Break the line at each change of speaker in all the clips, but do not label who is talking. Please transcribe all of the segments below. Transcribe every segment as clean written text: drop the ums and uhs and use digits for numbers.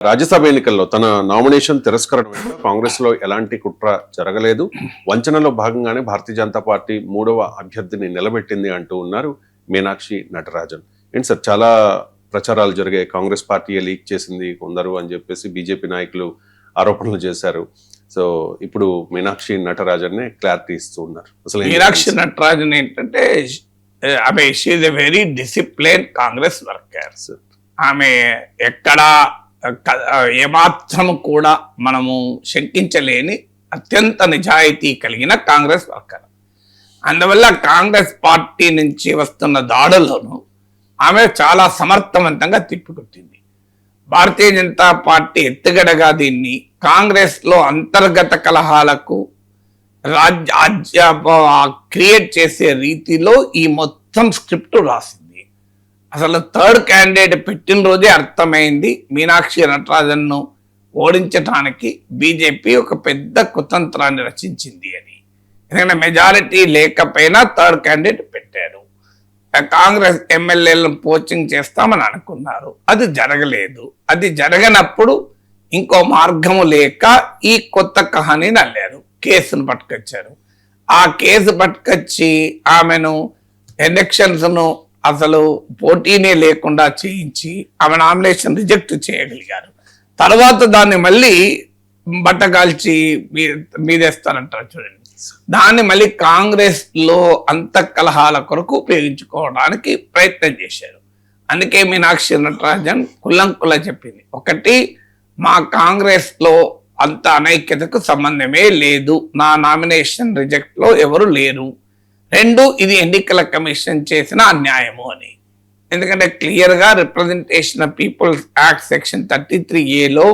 రాజ్యసభ ఎన్నికల్లో తన నామినేషన్ తిరస్కరణ వెనుక కాంగ్రెస్ లో ఎలాంటి కుట్ర జరగలేదు, వంచనలో భాగంగానే భారతీయ జనతా పార్టీ 3వ అభ్యర్థిని నిలబెట్టింది అంటూ ఉన్నారు మీనాక్షి నటరాజన్. ఏంటి సార్, చాలా ప్రచారాలు జరిగాయి, కాంగ్రెస్ పార్టీయే లీక్ చేసింది కొందరు అని చెప్పేసి బీజేపీ నాయకులు ఆరోపణలు చేశారు. సో ఇప్పుడు మీనాక్షి నటరాజన్ క్లారిటీ ఇస్తూ ఉన్నారు. అసలు
మీనాక్షి నటరాజన్ ఏంటంటే ఆమె she a very discipline Congress worker. ఆమె ఎక్కడ ఏమాత్రం కూడా మనము శంకించలేని అత్యంత నిజాయితీ కలిగిన కాంగ్రెస్ వర్కర్. అందువల్ల కాంగ్రెస్ పార్టీ నుంచి వస్తున్న దాడులను ఆమె చాలా సమర్థవంతంగా తిప్పికొట్టింది. భారతీయ జనతా పార్టీ ఎత్తుగడగా దీన్ని కాంగ్రెస్లో అంతర్గత కలహాలకు క్రియేట్ చేసే రీతిలో ఈ మొత్తం స్క్రిప్ట్ రాసింది. అసలు థర్డ్ క్యాండిడేట్ పెట్టిన రోజే అర్థమైంది మీనాక్షి నటరాజన్ను ఓడించడానికి బీజేపీ ఒక పెద్ద కుతంత్రాన్ని రచించింది అని. ఎందుకంటే మెజారిటీ లేకపోయినా థర్డ్ క్యాండిడేట్ పెట్టారు. కాంగ్రెస్ ఎమ్మెల్యేలను పోచింగ్ చేస్తామని అనుకున్నారు, అది జరగలేదు. అది జరగనప్పుడు ఇంకో మార్గము లేక ఈ కొత్త కహానీని అల్లారు, కేసును పట్టుకొచ్చారు. ఆ కేసు పట్టుకొచ్చి ఆమెను ఎలక్షన్స్ను అసలు పోటీనే లేకుండా చేయించి ఆమె నామినేషన్ రిజెక్ట్ చేయగలిగారు. తర్వాత దాన్ని మళ్ళీ బట్టగాల్చి మీదేస్తానంటారు చూడండి. దాన్ని మళ్ళీ కాంగ్రెస్ లో అంత కలహాల కొరకు ఉపయోగించుకోవడానికి ప్రయత్నం చేశారు. అందుకే మీనాక్షి నటరాజన్ కుల్లంకులా చెప్పింది, ఒకటి, మా కాంగ్రెస్ లో అంత అనైక్యతకు సంబంధమే లేదు, నా నామినేషన్ రిజెక్ట్ లో ఎవరు లేరు. రెండు, ఇది ఎన్నికల కమిషన్ చేసిన అన్యాయము అని. ఎందుకంటే క్లియర్గా representation of people's act section 33A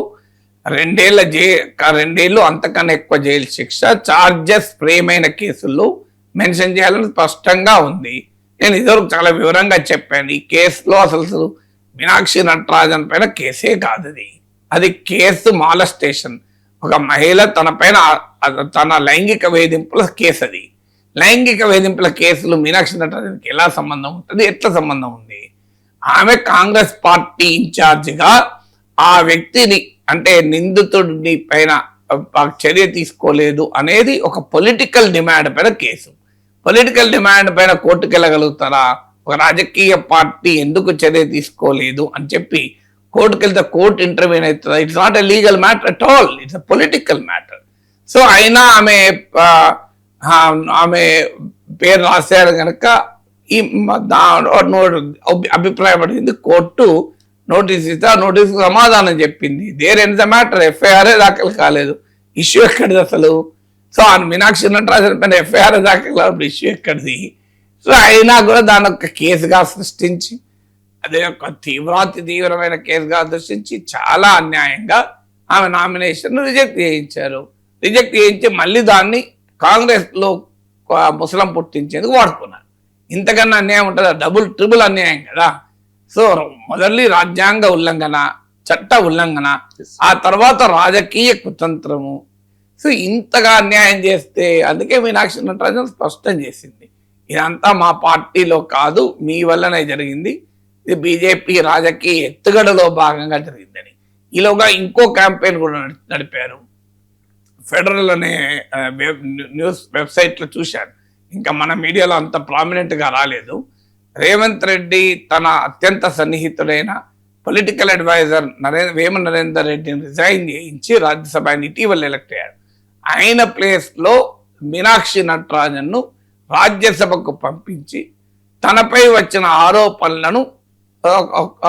రెండేళ్ళు అంతకన్నా ఎక్కువ జైలు శిక్ష, చార్జెస్ ప్రేమైన కేసుల్లో మెన్షన్ చేయాలని స్పష్టంగా ఉంది. నేను ఇదివరకు చాలా వివరంగా చెప్పాను. ఈ కేసులో అసలు మీనాక్షి నటరాజన్ పైన కేసే కాదు, అది కేసు మాలస్టేషన్. ఒక మహిళ తన లైంగిక వేధింపుల కేసు. అది లైంగిక వేధింపుల కేసులు మీనాక్షి నటరాజన్కి ఎలా సంబంధం ఉంటుంది, ఎట్లా సంబంధం ఉంది? ఆమె కాంగ్రెస్ పార్టీ ఇన్ఛార్జిగా ఆ వ్యక్తిని, అంటే నిందితుడిని పైన చర్య తీసుకోలేదు అనేది ఒక పొలిటికల్ డిమాండ్ పైన కేసు. పొలిటికల్ డిమాండ్ పైన కోర్టుకు వెళ్ళగలుగుతారా? ఒక రాజకీయ పార్టీ ఎందుకు చర్య తీసుకోలేదు అని చెప్పి కోర్టుకు వెళ్తే కోర్టు ఇంటర్వ్యూన్ అవుతుందా? It's not a legal matter at all, it's a political matter. So అయినా ఆమె పేరు రాశారు కనుక ఈ అభిప్రాయపడింది. కోర్టు నోటీస్ ఇస్తే ఆ నోటీస్ సమాధానం చెప్పింది. There end the matter, FIR దాఖలు కాలేదు. ఇష్యూ ఎక్కడిది అసలు? సో ఆ మీనాక్షి నటరాజన్ పైన ఎఫ్ఐఆర్ దాఖలు కాదు, ఇష్యూ ఎక్కడిది? సో అయినా కూడా దాని ఒక కేసుగా సృష్టించి, అదే ఒక తీవ్రమైన కేసుగా సృష్టించి చాలా అన్యాయంగా ఆమె నామినేషన్ రిజెక్ట్ చేయించారు. రిజెక్ట్ చేయించి మళ్ళీ దాన్ని కాంగ్రెస్ లో ముసలం పుట్టించేందుకు వాడుకున్నారు. ఇంతకన్నా అన్యాయం ఉంటుందా? డబుల్ ట్రిపుల్ అన్యాయం కదా. సో మొదటి రాజ్యాంగ ఉల్లంఘన, చట్ట ఉల్లంఘన, ఆ తర్వాత రాజకీయ కుతంత్రము. సో ఇంతగా అన్యాయం చేస్తే, అందుకే మీనాక్షి నటరాజన్ స్పష్టం చేసింది, ఇదంతా మా పార్టీలో కాదు, మీ వల్లనే జరిగింది, ఇది బీజేపీ రాజకీయ ఎత్తుగడలో భాగంగా జరిగిందని. ఈలోగా ఇంకో క్యాంపెయిన్ కూడా నడిపారు. ఫెడరల్ అనే న్యూస్ వెబ్సైట్లో చూశాను, ఇంకా మన మీడియాలో అంత ప్రామినెంట్గా రాలేదు. రేవంత్ రెడ్డి తన అత్యంత సన్నిహితుడైన పొలిటికల్ అడ్వైజర్ వేమ నరేందర్ రెడ్డిని రిజైన్ చేయించి రాజ్యసభ ఇటీవల ఎలక్ట్ అయ్యాడు. ఆయన ప్లేస్లో మీనాక్షి నటరాజన్ను రాజ్యసభకు పంపించి తనపై వచ్చిన ఆరోపణలను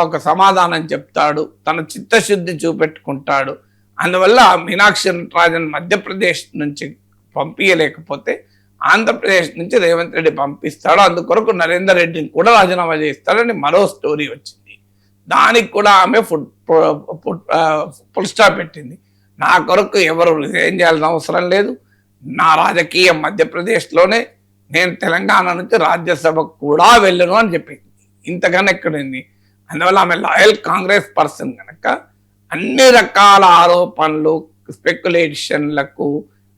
ఒక సమాధానం చెప్తాడు, తన చిత్తశుద్ధి చూపెట్టుకుంటాడు. అందువల్ల మీనాక్షి నటరాజన్ మధ్యప్రదేశ్ నుంచి పంపించలేకపోతే ఆంధ్రప్రదేశ్ నుంచి రేవంత్ రెడ్డి పంపిస్తాడు. అందుకొరకు నరేందర్ రెడ్డిని కూడా రాజీనామా చేస్తాడని మరో స్టోరీ వచ్చింది. దానికి కూడా ఆమె ఫుల్ స్టాప్ పెట్టింది. నా కొరకు ఎవరు రిజైన్ చేయాల్సిన అవసరం లేదు, నా రాజకీయం మధ్యప్రదేశ్లోనే, నేను తెలంగాణ నుంచి రాజ్యసభకు కూడా వెళ్ళను అని చెప్పింది. ఇంతకన్నా ఎక్కడుంది? అందువల్ల ఆమె లాయల్ కాంగ్రెస్ పర్సన్ కనుక అన్ని రకాల ఆరోపణలు, స్పెక్యులేషన్లకు,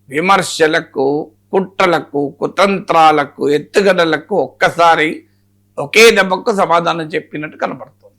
విమర్శలకు, కుట్రలకు, కుతంత్రాలకు, ఎత్తుగడలకు ఒక్కసారి ఒకే దెబ్బకు సమాధానం చెప్పినట్టు కనబడుతుంది.